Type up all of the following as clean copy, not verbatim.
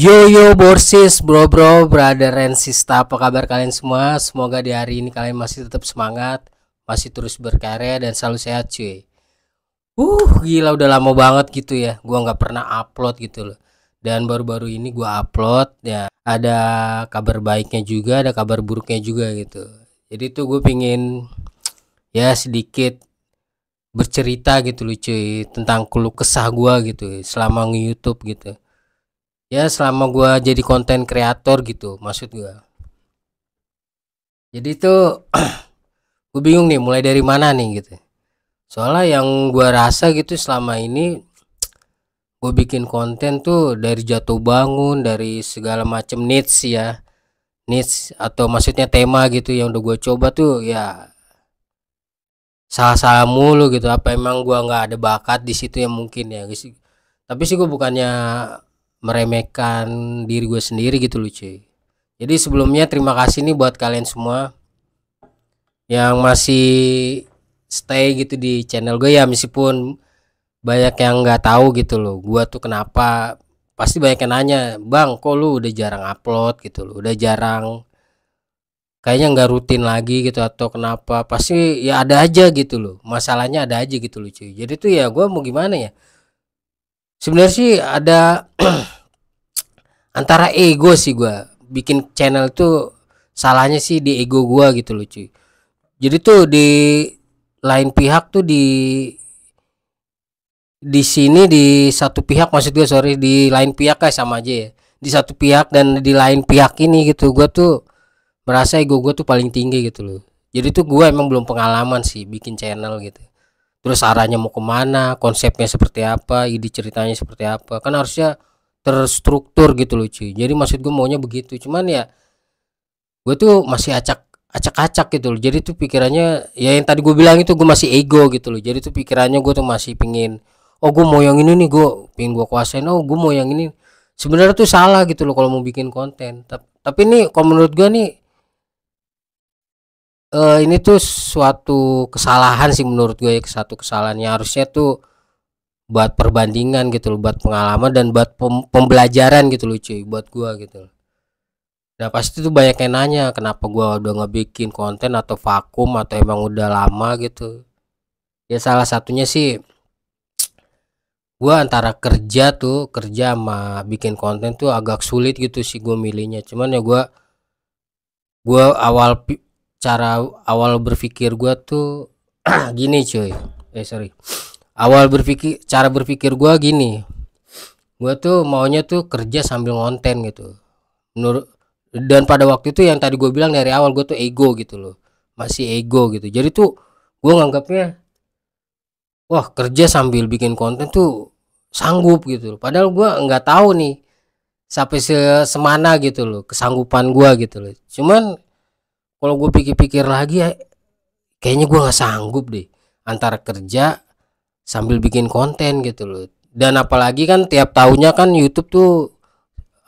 Yo yo borsis bro bro brother and sister, apa kabar kalian semua? Semoga di hari ini kalian masih tetap semangat, masih terus berkarya dan selalu sehat cuy. Gila udah lama banget gitu ya gua nggak pernah upload gitu loh. Dan baru-baru ini gua upload ya, ada kabar baiknya juga, ada kabar buruknya juga gitu. Jadi tuh gue pingin ya sedikit bercerita gitu loh cuy, tentang keluh kesah gua gitu selama nge-YouTube gitu. Ya selama gua jadi konten kreator gitu maksud gua. Jadi tuh gue bingung nih mulai dari mana nih gitu. Soalnya yang gua rasa gitu selama ini gue bikin konten tuh dari jatuh bangun, dari segala macam niche ya, niche atau maksudnya tema gitu yang udah gue coba tuh ya salah-salah mulu gitu. Apa emang gua nggak ada bakat di situ ya mungkin ya guys. Tapi sih gue bukannya meremehkan diri gue sendiri gitu loh cuy. Jadi sebelumnya terima kasih nih buat kalian semua yang masih stay gitu di channel gue ya, meskipun banyak yang nggak tahu gitu loh gue tuh kenapa. Pasti banyak yang nanya, bang kok lu udah jarang upload gitu loh, udah jarang, kayaknya nggak rutin lagi gitu, atau kenapa. Pasti ya ada aja gitu loh, masalahnya ada aja gitu loh cuy. Jadi tuh ya gue mau gimana ya, sebenarnya sih ada antara ego sih. Gue bikin channel tuh salahnya sih di ego gue gitu loh cuy. Jadi tuh di lain pihak tuh di sini, di satu pihak maksud gue, sorry, di lain pihak kayak sama aja ya, di satu pihak dan di lain pihak ini gitu. Gue tuh merasa ego gue tuh paling tinggi gitu loh. Jadi tuh gue emang belum pengalaman sih bikin channel gitu. Terus arahnya mau kemana, konsepnya seperti apa, ide ceritanya seperti apa, kan harusnya terstruktur gitu loh cuy. Jadi maksud gue maunya begitu, cuman ya gue tuh masih acak-acak gitu loh. Jadi tuh pikirannya ya yang tadi gue bilang itu, gue masih ego gitu loh. Jadi tuh pikirannya gue tuh masih pingin, oh gue mau yang ini nih, gue pingin gue kuasain, oh gue mau yang ini. Sebenarnya tuh salah gitu loh kalau mau bikin konten. Tapi nih kalau menurut gue nih, ini tuh suatu kesalahan sih menurut gue ya, satu kesalahannya. Harusnya tuh buat perbandingan gitu loh, buat pengalaman dan buat pembelajaran gitu loh cuy, buat gue gitu loh. Nah pasti tuh banyak yang nanya kenapa gua udah nggak bikin konten, atau vakum, atau emang udah lama gitu. Ya salah satunya sih gua antara kerja sama bikin konten tuh agak sulit gitu sih gua milihnya. Cuman ya gua cara awal berpikir gua tuh gini cuy. Sorry. Cara berpikir gua gini. Gua tuh maunya tuh kerja sambil ngonten gitu. Menurut, dan pada waktu itu yang tadi gue bilang dari awal, gue tuh ego gitu loh, masih ego gitu. Jadi tuh gue nganggapnya wah kerja sambil bikin konten tuh sanggup gitu loh, padahal gue nggak tahu nih sampai semana gitu loh kesanggupan gue gitu loh. Cuman kalau gue pikir-pikir lagi ya, kayaknya gue nggak sanggup deh antara kerja sambil bikin konten gitu loh. Dan apalagi kan tiap tahunnya kan YouTube tuh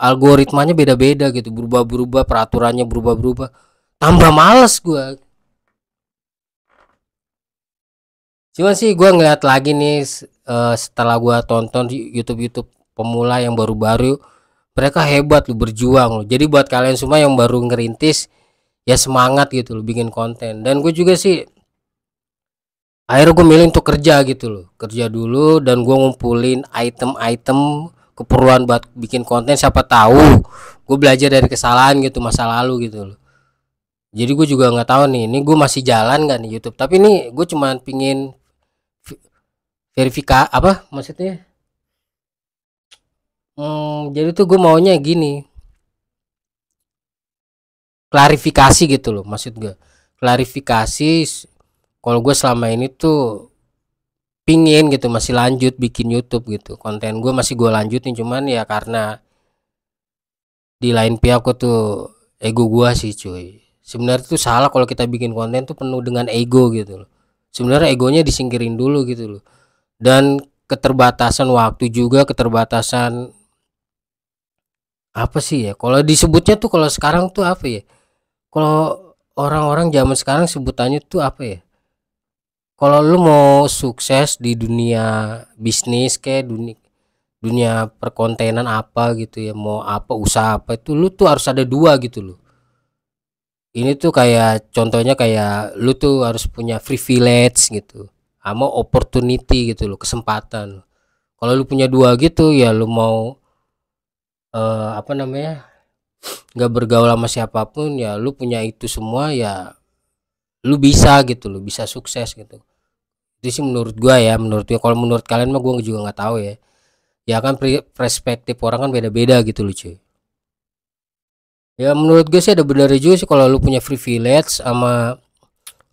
algoritmanya beda-beda gitu, berubah-berubah, peraturannya berubah-berubah, tambah males gue. Cuman sih gue ngeliat lagi nih, setelah gue tonton di YouTube pemula yang baru-baru, mereka hebat loh, berjuang loh. Jadi buat kalian semua yang baru ngerintis, ya semangat gitu loh bikin konten. Dan gue juga sih akhirnya gue milih untuk kerja gitu loh, kerja dulu, dan gue ngumpulin item-item keperluan buat bikin konten. Siapa tahu gue belajar dari kesalahan gitu masa lalu gitu loh. Jadi gue juga nggak tahu nih, ini gue masih jalan nggak nih YouTube. Tapi nih gue cuman pingin verifika apa maksudnya, jadi tuh gue maunya gini, klarifikasi gitu loh maksud gue. Klarifikasi kalau gue selama ini tuh pingin gitu masih lanjut bikin YouTube gitu, konten gue masih gue lanjutin. Cuman ya karena di lain pihak gue tuh ego gue sih cuy. Sebenarnya tuh salah kalau kita bikin konten tuh penuh dengan ego gitu loh. Sebenarnya egonya disingkirin dulu gitu loh. Dan keterbatasan waktu juga, keterbatasan apa sih ya kalau disebutnya tuh, kalau sekarang tuh apa ya, kalau orang-orang zaman sekarang sebutannya tuh apa ya, kalau lu mau sukses di dunia bisnis kayak dunia perkontenan apa gitu ya, mau apa usaha apa itu lu tuh harus ada dua gitu loh. Ini tuh kayak contohnya kayak lu tuh harus punya privilege gitu sama opportunity gitu loh, kesempatan. Kalau lu punya dua gitu ya lu mau apa namanya, nggak bergaul sama siapapun ya lu punya itu semua ya lu bisa gitu loh, bisa sukses gitu. Itu sih menurut gua ya, menurut gua. Kalau menurut kalian mah gua juga nggak tahu ya. Ya kan perspektif orang kan beda-beda gitu loh cuy. Ya menurut gue sih ada benernya juga sih, kalau lu punya privilege sama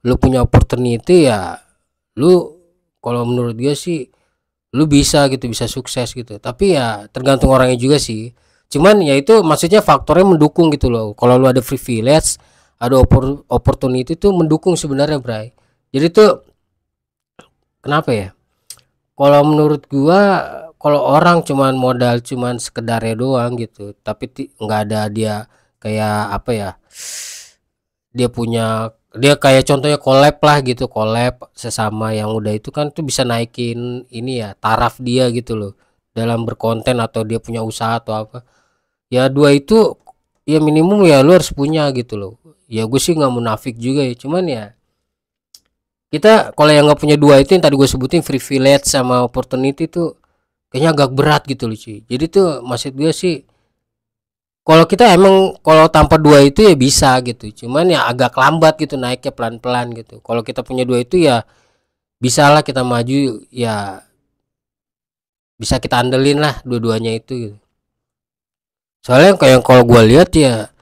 lu punya opportunity ya lu, kalau menurut gue sih lu bisa gitu, bisa sukses gitu. Tapi ya tergantung orangnya juga sih. Cuman ya itu maksudnya faktornya mendukung gitu loh. Kalau lu ada privilege, ada opportunity itu mendukung sebenarnya, Bray. Jadi tuh kenapa ya? Kalau menurut gua, kalau orang cuman modal cuman sekedarnya doang gitu, tapi nggak ada dia kayak apa ya? Dia punya, dia kayak contohnya collab lah gitu, collab sesama yang udah itu kan tuh bisa naikin ini ya, taraf dia gitu loh dalam berkonten, atau dia punya usaha atau apa. Ya dua itu ya minimum ya lu harus punya gitu loh. Ya gue sih nggak munafik juga ya, cuman ya kita kalau yang nggak punya dua itu yang tadi gue sebutin, privilege sama opportunity tuh kayaknya agak berat gitu loh cuy. Jadi tuh maksud gue sih, kalau kita emang kalau tanpa dua itu ya bisa gitu, cuman ya agak lambat gitu naiknya, pelan-pelan gitu. Kalau kita punya dua itu ya bisa lah kita maju ya, bisa kita andelin lah dua-duanya itu gitu. Soalnya kayak kalau gue lihat ya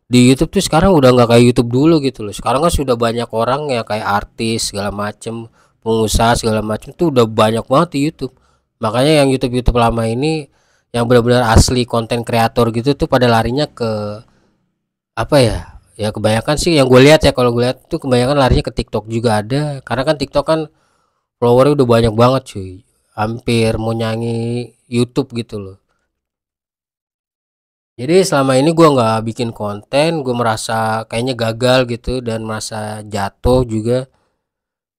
di YouTube tuh sekarang udah nggak kayak YouTube dulu gitu loh. Sekarang kan sudah banyak orang ya kayak artis segala macem, pengusaha segala macem tuh udah banyak banget di YouTube. Makanya yang YouTube lama ini yang benar-benar asli konten kreator gitu tuh pada larinya ke apa ya? Ya kebanyakan sih yang gue lihat ya, kalau gue lihat tuh kebanyakan larinya ke TikTok juga ada. Karena kan TikTok kan followernya udah banyak banget cuy. Hampir mau nyanyi YouTube gitu loh. Jadi selama ini gue nggak bikin konten, gue merasa kayaknya gagal gitu dan merasa jatuh juga.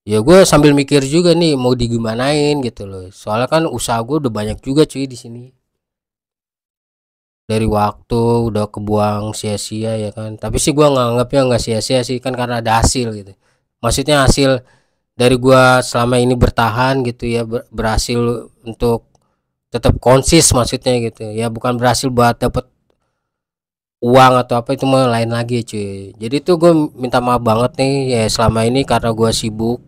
Ya gue sambil mikir juga nih mau digimanain gitu loh. Soalnya kan usaha gue udah banyak juga cuy di sini. Dari waktu udah kebuang sia-sia ya kan. Tapi sih gue nganggapnya nggak sia-sia sih, kan karena ada hasil gitu. Maksudnya hasil dari gue selama ini bertahan gitu ya, berhasil untuk tetap konsis maksudnya gitu. Ya bukan berhasil buat dapet uang atau apa, itu mah lain lagi cuy. Jadi tuh gue minta maaf banget nih ya selama ini karena gue sibuk,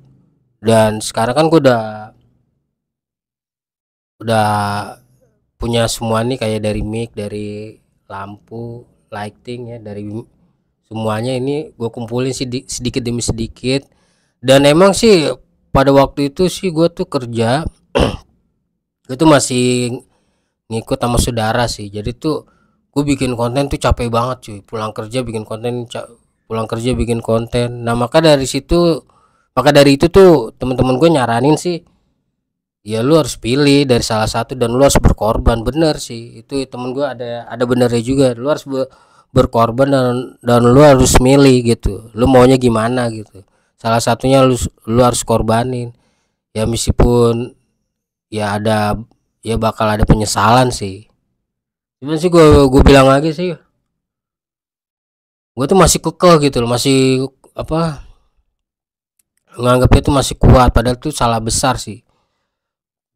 dan sekarang kan gue udah punya semua nih, kayak dari mic, dari lampu, lighting ya, dari semuanya ini gue kumpulin sih sedikit demi sedikit. Dan emang sih pada waktu itu sih gue tuh kerja itu masih ngikut sama saudara sih. Jadi tuh gue bikin konten tuh capek banget cuy, pulang kerja bikin konten, pulang kerja bikin konten. Nah maka dari itu tuh teman-teman gue nyaranin sih, ya lu harus pilih dari salah satu dan lu harus berkorban. Bener sih itu, temen gue ada benernya juga, lu harus berkorban, dan lu harus milih gitu lu maunya gimana gitu. Salah satunya lu harus korbanin ya, meskipun ya ada, ya bakal ada penyesalan sih. Cuman sih gue bilang lagi sih, gue tuh masih kekeh gitu loh, masih apa, nganggapnya tuh masih kuat, padahal tuh salah besar sih.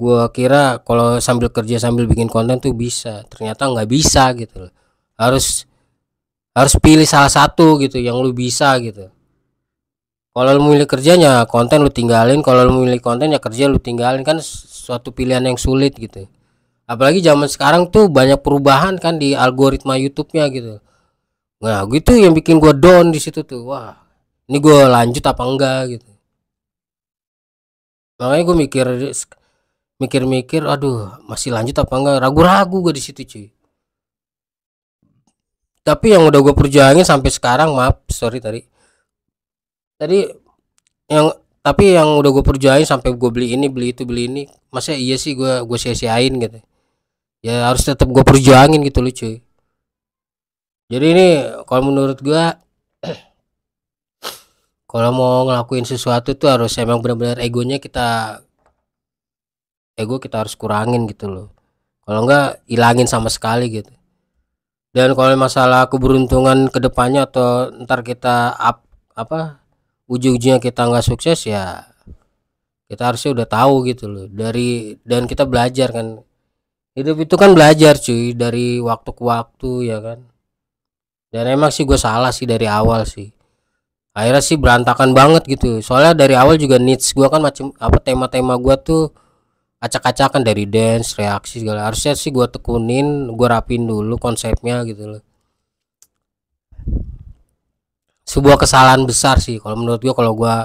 Gue kira kalau sambil kerja sambil bikin konten tuh bisa, ternyata nggak bisa gitu loh. Harus harus pilih salah satu gitu yang lu bisa gitu. Kalau lu milih kerjanya konten lu tinggalin, kalau lu milih konten ya kerja lu tinggalin, kan suatu pilihan yang sulit gitu. Apalagi zaman sekarang tuh banyak perubahan kan di algoritma YouTube-nya gitu. Nah gitu yang bikin gue down di situ tuh. Wah, ini gue lanjut apa enggak gitu. Makanya gue mikir-mikir, aduh masih lanjut apa enggak, ragu-ragu gue di situ cuy. Tapi yang udah gue perjuangin sampai sekarang, maaf sorry tadi yang tapi yang udah gue perjuangin sampai gue beli ini beli ini, masa iya sih gue sia-siain gitu. Ya harus tetap gue perjuangin gitu loh cuy. Jadi ini kalau menurut gue, kalau mau ngelakuin sesuatu tuh harus emang benar-benar ego kita harus kurangin gitu loh. kalau enggak ilangin sama sekali gitu. Dan kalau masalah keberuntungan kedepannya atau ntar kita apa ujung-ujungnya kita nggak sukses, ya kita harusnya udah tahu gitu loh dari, dan kita belajar kan, hidup itu kan belajar cuy dari waktu ke waktu ya kan. Dan emang sih gue salah sih dari awal sih, akhirnya sih berantakan banget gitu, soalnya dari awal juga needs gue kan macam apa, tema-tema gue tuh acak-acakan dari dance reaksi segala, harusnya sih gue tekunin, gue rapin dulu konsepnya gitu loh. Sebuah kesalahan besar sih kalau menurut gue, kalau gue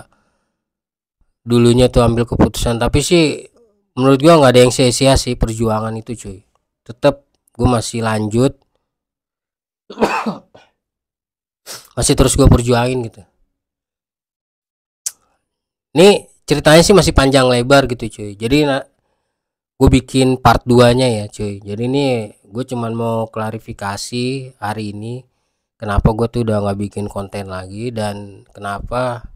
dulunya tuh ambil keputusan, tapi sih menurut gue nggak ada yang sia-sia sih perjuangan itu cuy, tetap gue masih lanjut, masih terus gue perjuangin gitu. Ini ceritanya sih masih panjang lebar gitu cuy, jadi gue bikin part 2 nya ya cuy. Jadi ini gue cuman mau klarifikasi hari ini kenapa gue tuh udah nggak bikin konten lagi, dan kenapa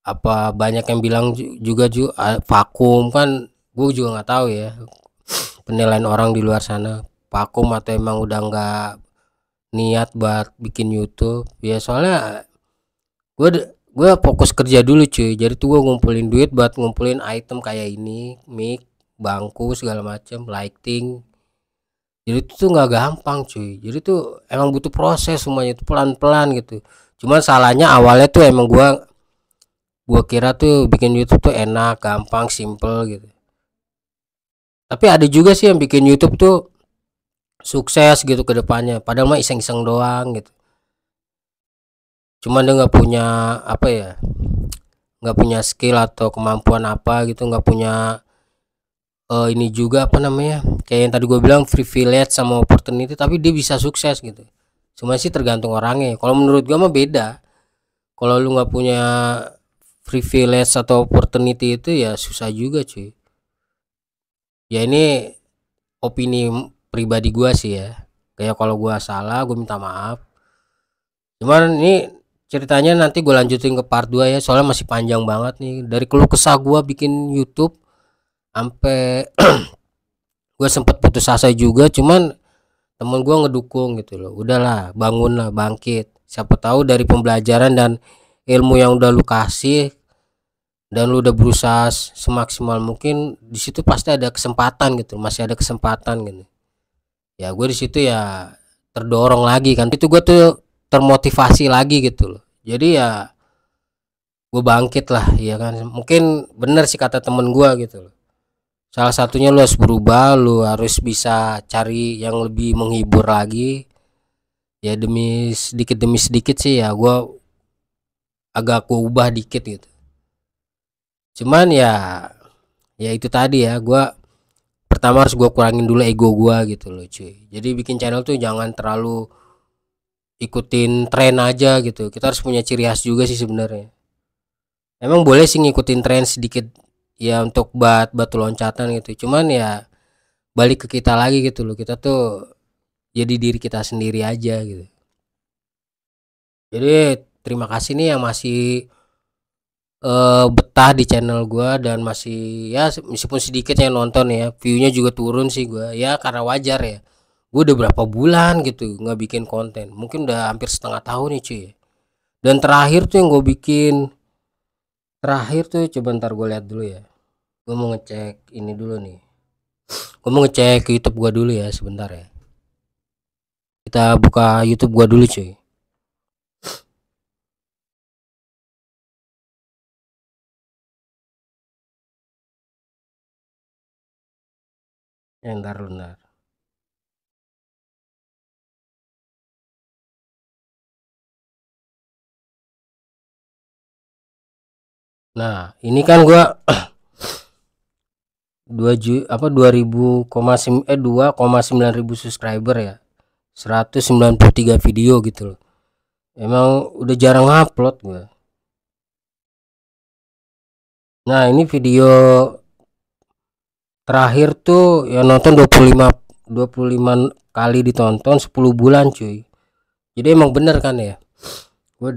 apa banyak yang bilang juga vakum kan, gue juga nggak tahu ya penilaian orang di luar sana, vakum atau emang udah nggak niat buat bikin YouTube ya. Soalnya gue fokus kerja dulu cuy, jadi tuh gue ngumpulin duit buat ngumpulin item kayak ini, mic, bangku segala macam, lighting. Jadi itu tuh nggak gampang cuy, jadi tuh emang butuh proses, semuanya itu pelan-pelan gitu. Cuman salahnya awalnya tuh emang gua kira tuh bikin YouTube tuh enak, gampang, simple gitu. Tapi ada juga sih yang bikin YouTube tuh sukses gitu ke depannya, padahal mah iseng-iseng doang gitu. Cuman dia nggak punya apa ya, nggak punya skill atau kemampuan apa gitu, nggak punya ini juga apa namanya, kayak yang tadi gue bilang privilege sama opportunity, tapi dia bisa sukses gitu. Cuma sih tergantung orangnya. Kalau menurut gue mah beda. Kalau lu nggak punya privilege atau opportunity itu ya susah juga cuy. Ya ini opini pribadi gue sih ya. Kayak kalau gue salah gue minta maaf. Cuman ini ceritanya nanti gue lanjutin ke part 2 ya, soalnya masih panjang banget nih. Dari keluh kesah gue bikin YouTube sampai gue sempet putus asa juga, cuman temen gue ngedukung gitu loh, udahlah bangun lah, bangkit, siapa tahu dari pembelajaran dan ilmu yang udah lu kasih dan lu udah berusaha semaksimal mungkin, di situ pasti ada kesempatan gitu, masih ada kesempatan gitu. Ya gue di situ ya terdorong lagi kan, itu gue tuh termotivasi lagi gitu loh, jadi ya gue bangkit lah ya kan. Mungkin bener sih kata temen gue gitu loh, salah satunya lu harus berubah, lu harus bisa cari yang lebih menghibur lagi. Ya demi sedikit sih ya gue agak gue ubah dikit gitu. Cuman ya itu tadi ya, gue pertama harus gue kurangin dulu ego gue gitu loh cuy. Jadi bikin channel tuh jangan terlalu ikutin tren aja gitu, kita harus punya ciri khas juga sih sebenarnya. Emang boleh sih ngikutin tren sedikit ya untuk batu loncatan gitu, cuman ya balik ke kita lagi gitu loh, kita tuh jadi diri kita sendiri aja gitu. Jadi terima kasih nih yang masih betah di channel gua, dan masih ya meskipun sedikit yang nonton ya, viewnya juga turun sih gua ya, karena wajar ya, gua udah berapa bulan gitu nggak bikin konten, mungkin udah hampir setengah tahun nih cuy. Dan terakhir tuh yang gue bikin terakhir tuh, coba ntar gue lihat dulu ya, gue mau ngecek ini dulu nih, gue mau ngecek YouTube gua dulu ya, sebentar ya, kita buka YouTube gua dulu cuy. Ntar lu ntar. Nah ini kan gua 2,9 ribu subscriber ya, 193 video gitu loh. Emang udah jarang upload gua. Nah ini video terakhir tuh yang nonton 25 kali ditonton 10 bulan cuy. Jadi emang bener kan ya, gua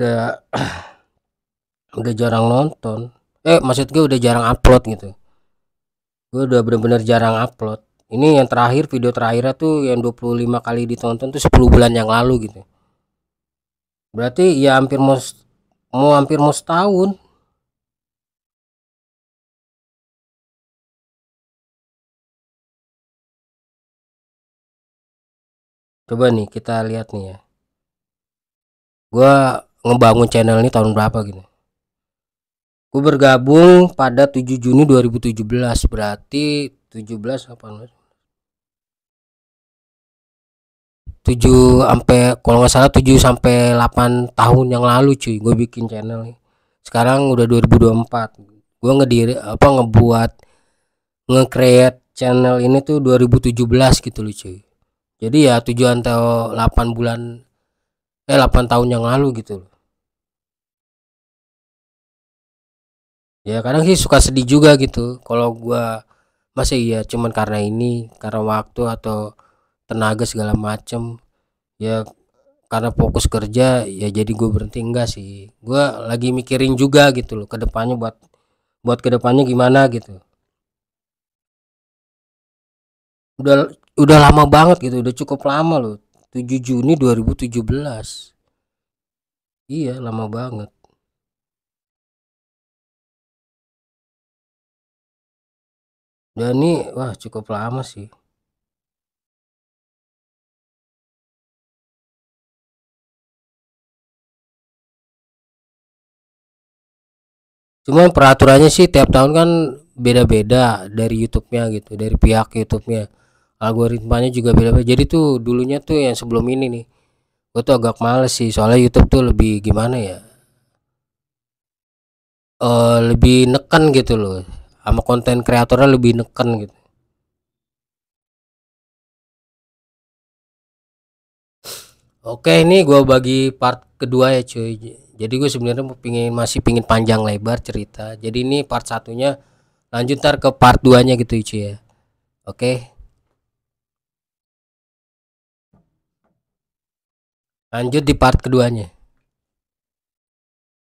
udah jarang nonton, maksud gue udah jarang upload gitu. Gue udah bener-bener jarang upload. Ini yang terakhir, video terakhirnya tuh yang 25 kali ditonton tuh 10 bulan yang lalu gitu. Berarti ya hampir mau setahun. Coba nih kita lihat nih ya. Gua ngebangun channel ini tahun berapa gitu. Gue bergabung pada 7 Juni 2017, berarti 17 18 7 sampai kalau nggak salah 7 sampai 8 tahun yang lalu cuy gue bikin channel nih. Sekarang udah 2024. Gue ngebuat nge-create channel ini tuh 2017 gitu loh cuy. Jadi ya 7 atau 8 bulan 8 tahun yang lalu gitu loh. Ya kadang sih suka sedih juga gitu kalau gua masa iya cuman karena ini, karena waktu atau tenaga segala macem, ya karena fokus kerja ya jadi gue berhenti. Enggak sih, gue lagi mikirin juga gitu loh kedepannya, buat kedepannya gimana gitu. Udah lama banget gitu, udah cukup lama loh. 7 Juni 2017. Iya lama banget. Dan ini wah cukup lama sih. Cuman peraturannya sih tiap tahun kan beda-beda dari YouTube-nya gitu, dari pihak YouTube-nya. Algoritmanya juga beda-beda. Jadi tuh dulunya tuh yang sebelum ini nih, gue tuh agak males sih soalnya YouTube tuh lebih gimana ya? Lebih neken gitu loh. Sama konten kreatornya lebih neken gitu. Oke, ini gue bagi part kedua ya cuy. Jadi gue sebenarnya masih pingin panjang lebar cerita. Jadi ini part satunya, lanjut ntar ke part 2-nya gitu cuy ya. Oke, lanjut di part keduanya.